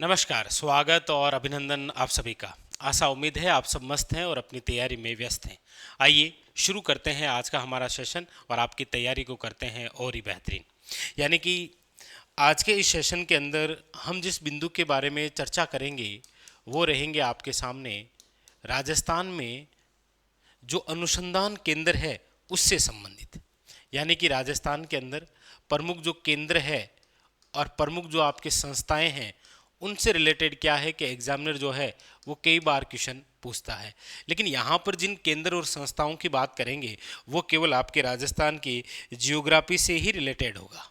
नमस्कार, स्वागत और अभिनंदन आप सभी का। आशा उम्मीद है आप सब मस्त हैं और अपनी तैयारी में व्यस्त हैं। आइए शुरू करते हैं आज का हमारा सेशन और आपकी तैयारी को करते हैं और ही बेहतरीन। यानी कि आज के इस सेशन के अंदर हम जिस बिंदु के बारे में चर्चा करेंगे वो रहेंगे आपके सामने राजस्थान में जो अनुसंधान केंद्र है उससे संबंधित। यानी कि राजस्थान के अंदर प्रमुख जो केंद्र है और प्रमुख जो आपके संस्थाएं हैं उनसे रिलेटेड क्या है कि एग्जामिनर जो है वो कई बार क्वेश्चन पूछता है। लेकिन यहाँ पर जिन केंद्र और संस्थाओं की बात करेंगे वो केवल आपके राजस्थान की जियोग्राफी से ही रिलेटेड होगा।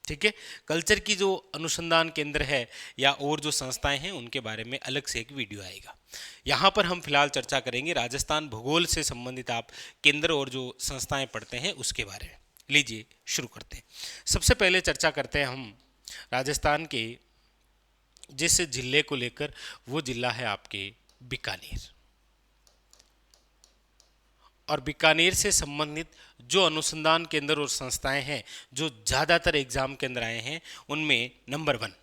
ठीक है, कल्चर की जो अनुसंधान केंद्र है या और जो संस्थाएं हैं उनके बारे में अलग से एक वीडियो आएगा। यहाँ पर हम फिलहाल चर्चा करेंगे राजस्थान भूगोल से संबंधित आप केंद्र और जो संस्थाएं पढ़ते हैं उसके बारे में। लीजिए शुरू करते हैं। सबसे पहले चर्चा करते हैं हम राजस्थान के जिस जिले को लेकर, वो जिला है आपके बीकानेर। और बीकानेर से संबंधित जो अनुसंधान केंद्र और संस्थाएं हैं जो ज़्यादातर एग्जाम के अंदर आए हैं उनमें नंबर 1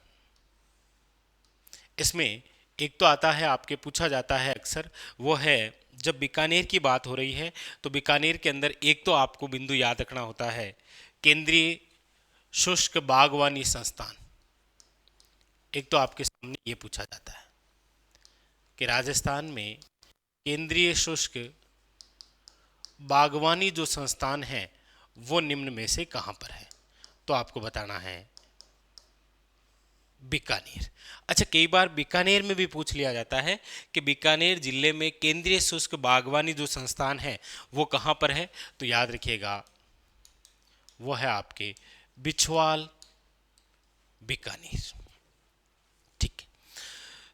इसमें एक तो आता है, आपके पूछा जाता है अक्सर, वो है जब बीकानेर की बात हो रही है तो बीकानेर के अंदर एक तो आपको बिंदु याद रखना होता है केंद्रीय शुष्क बागवानी संस्थान। एक तो आपके सामने ये पूछा जाता है कि राजस्थान में केंद्रीय शुष्क बागवानी जो संस्थान है वो निम्न में से कहाँ पर है, तो आपको बताना है बीकानेर। अच्छा, कई बार बीकानेर में भी पूछ लिया जाता है कि बीकानेर जिले में केंद्रीय शुष्क बागवानी जो संस्थान है वो कहाँ पर है, तो याद रखिएगा वो है आपके बिछवाल बीकानेर। ठीक है,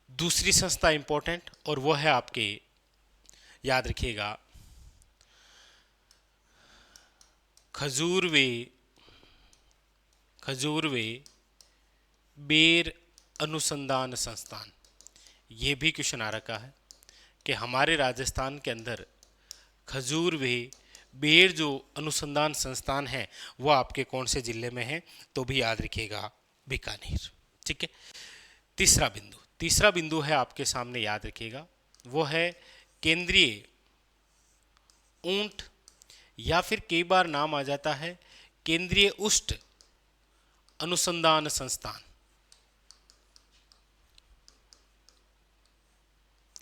दूसरी संस्था इंपॉर्टेंट और वो है आपके, याद रखिएगा, खजूरवे खजूरवे बेर अनुसंधान संस्थान। ये भी क्वेश्चन आ रखा है कि हमारे राजस्थान के अंदर खजूरवे बेर जो अनुसंधान संस्थान है वो आपके कौन से जिले में है, तो भी याद रखिएगा बीकानेर। ठीक है, तीसरा बिंदु है आपके सामने, याद रखिएगा, वो है केंद्रीय ऊंट या फिर कई बार नाम आ जाता है केंद्रीय उष्ट अनुसंधान संस्थान।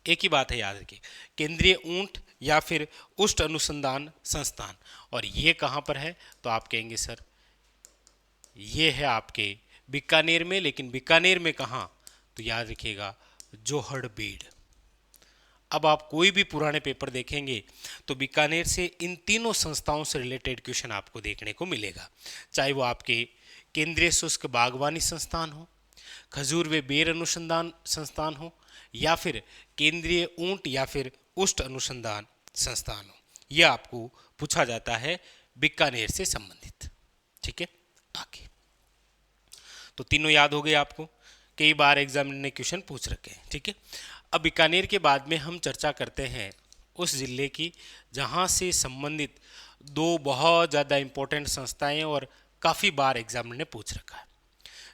एक ही बात है, याद रखिए, केंद्रीय ऊंट या फिर उष्ट अनुसंधान संस्थान। और ये कहाँ पर है, तो आप कहेंगे सर ये है आपके बीकानेर में। लेकिन बीकानेर में कहाँ, तो याद रखिएगा जोहड़बेड़। अब आप कोई भी पुराने पेपर देखेंगे तो बीकानेर से इन तीनों संस्थाओं से रिलेटेड क्वेश्चन आपको देखने को मिलेगा, चाहे वो आपके केंद्रीय शुष्क बागवानी संस्थान हो, खजूर व बेर अनुसंधान संस्थान हो, या फिर केंद्रीय ऊंट या फिर उष्ट अनुसंधान संस्थान हो। यह आपको पूछा जाता है बीकानेर से संबंधित। ठीक है, आगे तो तीनों याद हो गए आपको, कई बार एग्जामिनर ने क्वेश्चन पूछ रखे हैं। ठीक है, अब बीकानेर के बाद में हम चर्चा करते हैं उस जिले की जहाँ से संबंधित दो बहुत ज़्यादा इंपॉर्टेंट संस्थाएं और काफ़ी बार एग्जामिनर ने पूछ रखा है।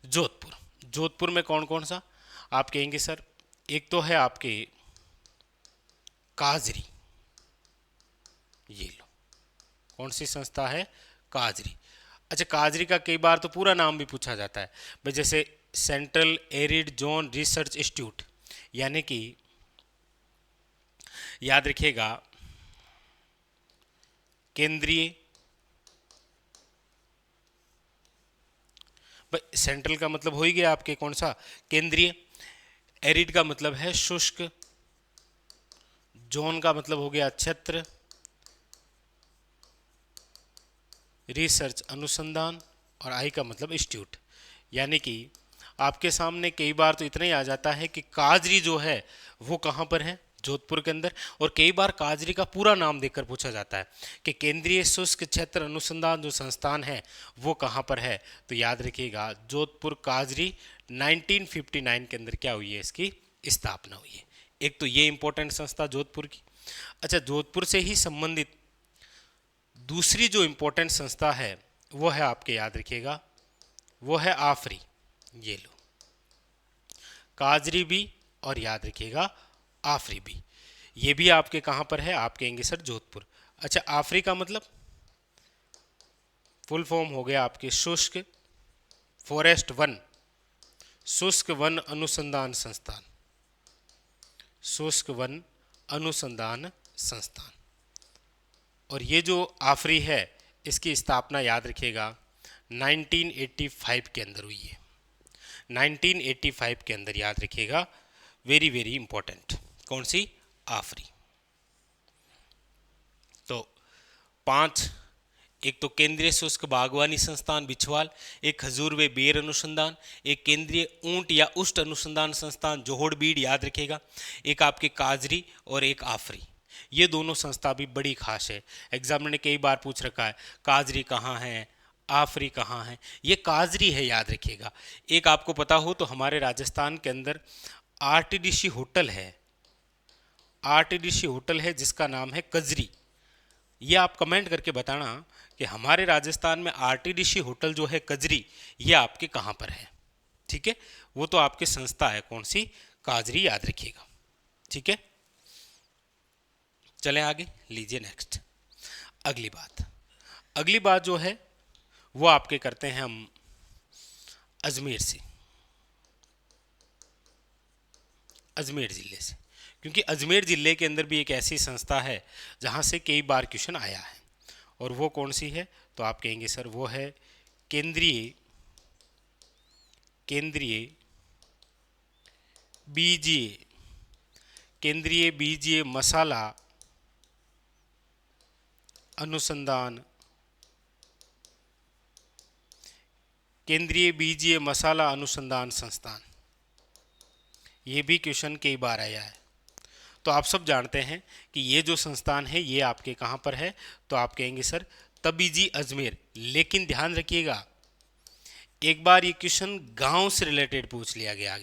जोधपुर। जोधपुर में कौन कौन सा, आप कहेंगे सर एक तो है आपके काजरी, ये लो, कौन सी संस्था है, काजरी। अच्छा, काजरी का कई बार तो पूरा नाम भी पूछा जाता है भाई, जैसे central arid zone research institute, यानी कि याद रखिएगा केंद्रीय, भाई सेंट्रल का मतलब हो ही गया आपके कौन सा, केंद्रीय, एरिड का मतलब है शुष्क, जोन का मतलब हो गया क्षेत्र, रिसर्च अनुसंधान, और आई का मतलब इंस्टीट्यूट। यानी कि आपके सामने कई बार तो इतना ही आ जाता है कि काजरी जो है वो कहाँ पर है, जोधपुर के अंदर। और कई बार काजरी का पूरा नाम देकर पूछा जाता है कि केंद्रीय शुष्क क्षेत्र अनुसंधान जो संस्थान है वो कहाँ पर है, तो याद रखिएगा जोधपुर काजरी 1959 के अंदर क्या हुई है, इसकी स्थापना हुई है। एक तो ये इंपॉर्टेंट संस्था जोधपुर की। अच्छा, जोधपुर से ही संबंधित दूसरी जो इंपॉर्टेंट संस्था है वो है आपके, याद रखिएगा, वो है आफरी, ये लो, काजरी भी और याद रखिएगा आफरी भी। ये भी आपके कहाँ पर है, आप कहेंगे सर जोधपुर। अच्छा, आफरी का मतलब फुल फॉर्म हो गया आपके शुष्क फॉरेस्ट वन, शुष्क वन अनुसंधान संस्थान, शुष्क वन अनुसंधान संस्थान। और ये जो आफरी है इसकी स्थापना याद रखिएगा 1985 के अंदर हुई है। 1985 के अंदर याद रखिएगा, वेरी वेरी इंपॉर्टेंट। कौन सी? आफरी। तो 5, एक तो केंद्रीय शुष्क बागवानी संस्थान बिछवाल, एक खजूर व बेर अनुसंधान, एक केंद्रीय ऊंट या उष्ट अनुसंधान संस्थान जोहोड़ बीड़ याद रखेगा, एक आपके काजरी और एक आफरी। ये दोनों संस्था भी बड़ी खास है, एग्जामिनर ने कई बार पूछ रखा है काजरी कहाँ है, आफरी कहाँ है। ये काजरी है, याद रखिएगा। एक आपको पता हो तो हमारे राजस्थान के अंदर आरटीडीसी होटल है, आरटीडीसी होटल है जिसका नाम है कजरी। ये आप कमेंट करके बताना कि हमारे राजस्थान में आरटीडीसी होटल जो है कजरी, ये आपके कहाँ पर है। ठीक है, वो तो आपकी संस्था है, कौन सी? काजरी, याद रखिएगा। ठीक है, चलें आगे, लीजिए नेक्स्ट। अगली बात, अगली बात जो है वो आपके करते हैं हम अजमेर से, अजमेर ज़िले से, क्योंकि अजमेर ज़िले के अंदर भी एक ऐसी संस्था है जहाँ से कई बार क्वेश्चन आया है। और वो कौन सी है? तो आप कहेंगे सर वो है केंद्रीय केंद्रीय बीजीए, केंद्रीय बीजीए मसाला अनुसंधान, केंद्रीय बीजीय मसाला अनुसंधान संस्थान। ये भी क्वेश्चन कई बार आया है। तो आप सब जानते हैं कि ये जो संस्थान है ये आपके कहाँ पर है, तो आप कहेंगे सर तबीजी अजमेर। लेकिन ध्यान रखिएगा, एक बार ये क्वेश्चन गांव से रिलेटेड पूछ लिया गया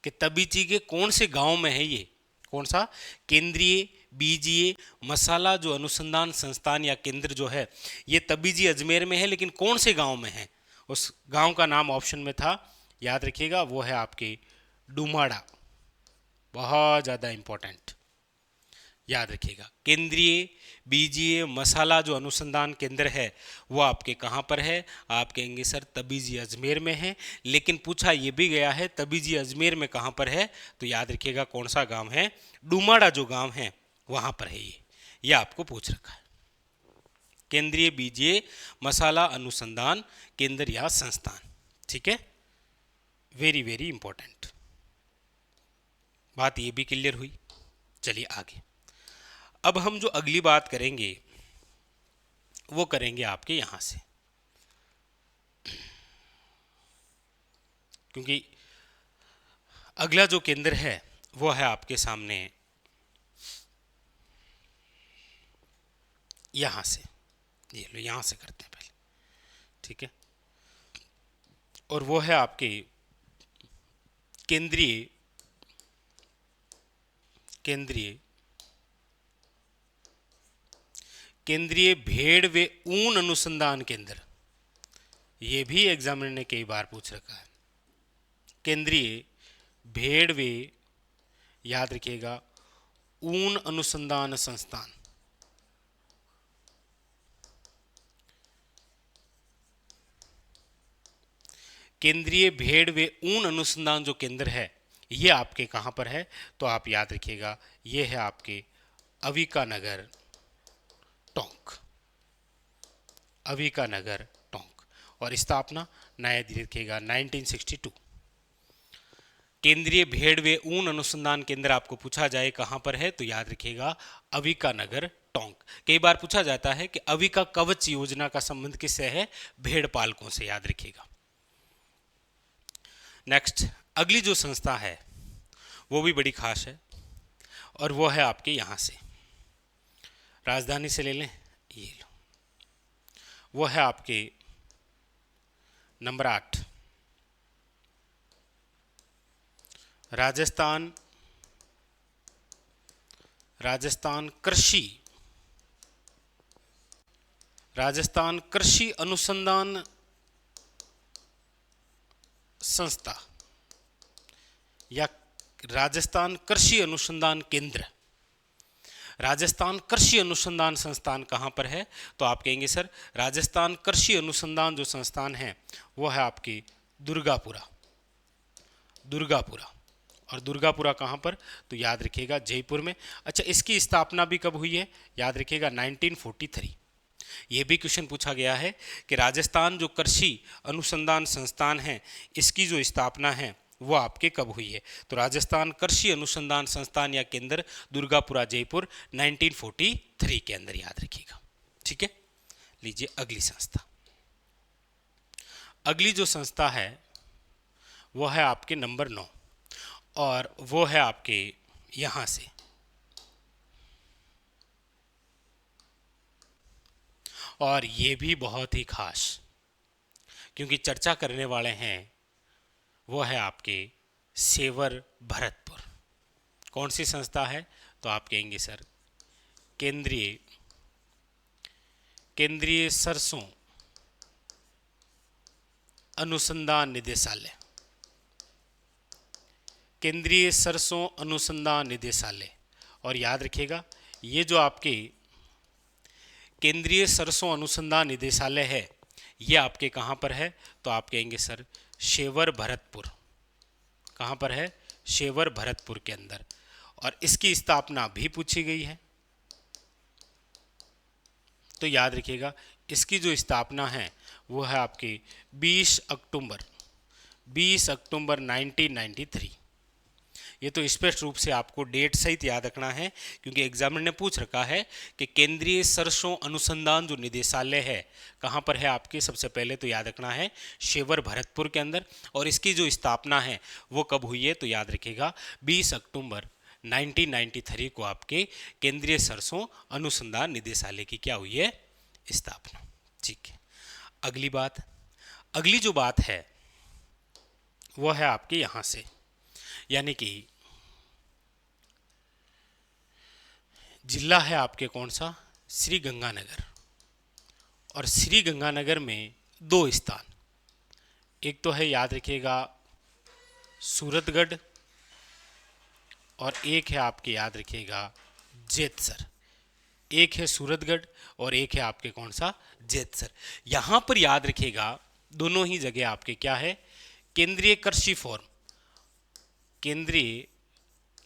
कि तबीजी के कौन से गांव में है ये, कौन सा? केंद्रीय बीजीय मसाला जो अनुसंधान संस्थान या केंद्र जो है ये तबीजी अजमेर में है, लेकिन कौन से गांव में है? उस गांव का नाम ऑप्शन में था, याद रखिएगा, वो है आपके डुमाड़ा। बहुत ज़्यादा इंपॉर्टेंट, याद रखिएगा। केंद्रीय बीजीय मसाला जो अनुसंधान केंद्र है वो आपके कहाँ पर है? आप कहेंगे सर तबीजी अजमेर में है। लेकिन पूछा ये भी गया है तबीजी अजमेर में कहाँ पर है, तो याद रखिएगा कौन सा गांव है? डुमाड़ा जो गांव है वहाँ पर है ये आपको पूछ रखा है। केंद्रीय बीजीय मसाला अनुसंधान केंद्र या संस्थान। ठीक है, वेरी वेरी इंपॉर्टेंट बात, ये भी क्लियर हुई। चलिए आगे, अब हम जो अगली बात करेंगे वो करेंगे आपके यहाँ से, क्योंकि अगला जो केंद्र है वो है आपके सामने यहाँ से। ये लो, यहाँ से करते हैं पहले। ठीक है, और वो है आपके केंद्रीय केंद्रीय केंद्रीय भेड़ व ऊन अनुसंधान केंद्र। ये भी एग्जामिनर ने कई बार पूछ रखा है। केंद्रीय भेड़ व, याद रखिएगा, ऊन अनुसंधान संस्थान। केंद्रीय भेड़ व ऊन अनुसंधान जो केंद्र है ये आपके कहाँ पर है? तो आप याद रखिएगा ये है आपके अविका नगर टोंक, अविका नगर टोंक। और स्थापना नया रखिएगा 1962। केंद्रीय भेड़ व ऊन अनुसंधान केंद्र आपको पूछा जाए कहाँ पर है, तो याद रखिएगा अविका नगर टोंक। कई बार पूछा जाता है कि अविका कवच योजना का संबंध किससे है? भेड़ पालकों से, याद रखिएगा। नेक्स्ट, अगली जो संस्था है वो भी बड़ी खास है और वो है आपके यहाँ से, राजधानी से ले लें, ये लो, वो है आपके नंबर 8, राजस्थान राजस्थान कृषि अनुसंधान संस्था या राजस्थान कृषि अनुसंधान केंद्र, राजस्थान कृषि अनुसंधान संस्थान कहाँ पर है? तो आप कहेंगे सर राजस्थान कृषि अनुसंधान जो संस्थान है वो है आपकी दुर्गापुरा, दुर्गापुरा। और दुर्गापुरा कहाँ पर? तो याद रखिएगा जयपुर में। अच्छा, इसकी स्थापना भी कब हुई है? याद रखिएगा 1943। ये भी क्वेश्चन पूछा गया है कि राजस्थान जो कृषि अनुसंधान संस्थान है इसकी जो स्थापना है वो आपके कब हुई है? तो राजस्थान कृषि अनुसंधान संस्थान या केंद्र दुर्गापुरा जयपुर 1943 के अंदर, याद रखिएगा। ठीक है, लीजिए अगली संस्था। अगली जो संस्था है वो है आपके नंबर 9 और वो है आपके यहाँ से, और ये भी बहुत ही खास क्योंकि चर्चा करने वाले हैं वो है आपके सेवर भरतपुर। कौन सी संस्था है? तो आप कहेंगे सर केंद्रीय सरसों अनुसंधान निदेशालय, केंद्रीय सरसों अनुसंधान निदेशालय। और याद रखिएगा ये जो आपके केंद्रीय सरसों अनुसंधान निदेशालय है ये आपके कहाँ पर है? तो आप कहेंगे सर शेवर भरतपुर। कहाँ पर है? शेवर भरतपुर के अंदर। और इसकी स्थापना भी पूछी गई है, तो याद रखिएगा इसकी जो स्थापना है वो है आपकी 20 अक्टूबर 1993। ये तो स्पष्ट रूप से आपको डेट सहित याद रखना है क्योंकि एग्जामिनर ने पूछ रखा है कि केंद्रीय सरसों अनुसंधान जो निदेशालय है कहाँ पर है आपके? सबसे पहले तो याद रखना है शेवर भरतपुर के अंदर। और इसकी जो स्थापना है वो कब हुई है? तो याद रखिएगा 20 अक्टूबर 1993 को आपके केंद्रीय सरसों अनुसंधान निदेशालय की क्या हुई है? स्थापना। ठीक है, अगली जो बात है वो है आपके यहाँ से, यानी कि जिला है आपके कौन सा? श्री गंगानगर। और श्री गंगानगर में 2 स्थान, एक तो है याद रखिएगा सूरतगढ़ और एक है आपके याद रखिएगा जेतसर। एक है सूरतगढ़ और एक है आपके कौन सा? जेतसर। यहाँ पर याद रखिएगा दोनों ही जगह आपके क्या है? केंद्रीय कृषि फॉर्म, केंद्रीय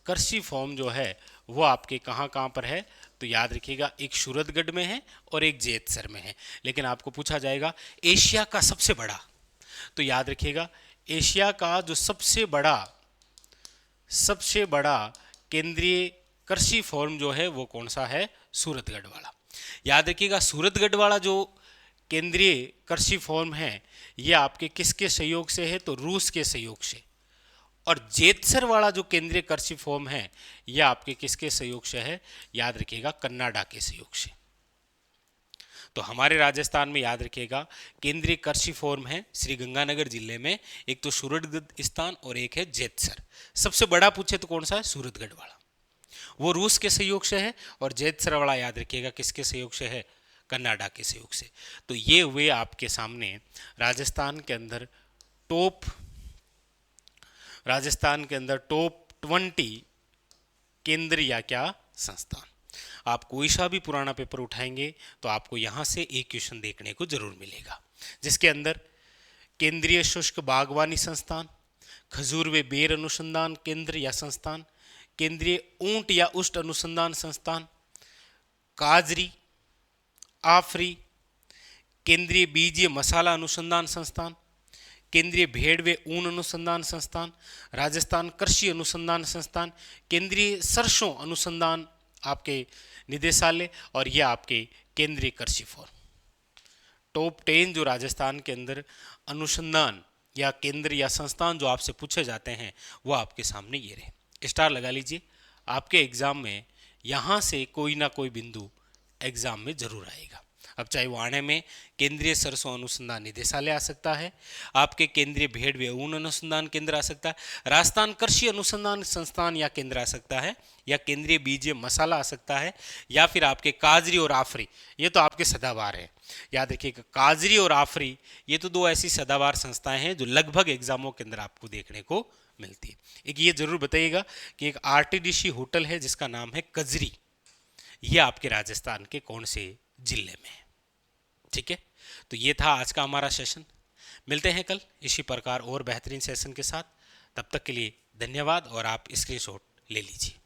कृषि फॉर्म जो है वो आपके कहाँ कहाँ पर है? तो याद रखिएगा एक सूरतगढ़ में है और एक जेतसर में है। लेकिन आपको पूछा जाएगा एशिया का सबसे बड़ा, तो याद रखिएगा एशिया का जो सबसे बड़ा केंद्रीय कृषि फॉर्म जो है वो कौन सा है? सूरतगढ़ वाला। याद रखिएगा सूरतगढ़ वाला जो केंद्रीय कृषि फॉर्म है ये आपके किसके सहयोग से है? तो रूस के सहयोग से। और जेतसर वाला जो केंद्रीय कृषि फॉर्म है यह आपके किसके सहयोग से है? याद रखिएगा कनाडा के सहयोग से। तो हमारे राजस्थान में याद रखिएगा केंद्रीय कृषि फॉर्म है श्री गंगानगर जिले में, एक तो सूरतगढ़ स्थान और एक है जेतसर। सबसे बड़ा पूछे तो कौन सा है? सूरतगढ़ वाला, वो रूस के सहयोग से है। और जेतसर वाला याद रखिएगा किसके सहयोग से है? कनाडा के सहयोग से। तो ये हुए आपके सामने राजस्थान के अंदर टॉप 20 केंद्र या क्या संस्थान। आप कोई सा भी पुराना पेपर उठाएंगे तो आपको यहाँ से एक क्वेश्चन देखने को जरूर मिलेगा, जिसके अंदर केंद्रीय शुष्क बागवानी संस्थान, खजूर व बेर अनुसंधान केंद्र या संस्थान, केंद्रीय ऊंट या उष्ट अनुसंधान संस्थान, काजरी, आफरी, केंद्रीय बीजीय मसाला अनुसंधान संस्थान, केंद्रीय भेड़ व ऊन अनुसंधान संस्थान, राजस्थान कृषि अनुसंधान संस्थान, केंद्रीय सरसों अनुसंधान आपके निदेशालय, और यह आपके केंद्रीय कृषि फॉर्म। टॉप 10 जो राजस्थान के अंदर अनुसंधान या केंद्र या संस्थान जो आपसे पूछे जाते हैं वो आपके सामने ये रहे। स्टार लगा लीजिए, आपके एग्जाम में यहाँ से कोई ना कोई बिंदु एग्जाम में जरूर आएगा। अब चाहे वो आने में केंद्रीय सरसों अनुसंधान निदेशालय आ सकता है, आपके केंद्रीय भेड़ व ऊन अनुसंधान केंद्र आ सकता है, राजस्थान कृषि अनुसंधान संस्थान या केंद्र आ सकता है, या केंद्रीय बीजीय मसाला आ सकता है, या फिर आपके काजरी और आफरी, ये तो आपके सदाबहार है। याद रखिएगा काजरी और आफरी ये तो 2 ऐसी सदाबहार संस्थाएं हैं जो लगभग एग्जामों के अंदर आपको देखने को मिलती है। एक ये जरूर बताइएगा कि एक आरटीडीसी होटल है जिसका नाम है कजरी, ये आपके राजस्थान के कौन से जिले में है। ठीक है, तो ये था आज का हमारा सेशन। मिलते हैं कल इसी प्रकार और बेहतरीन सेशन के साथ। तब तक के लिए धन्यवाद और आप स्क्रीनशॉट ले लीजिए।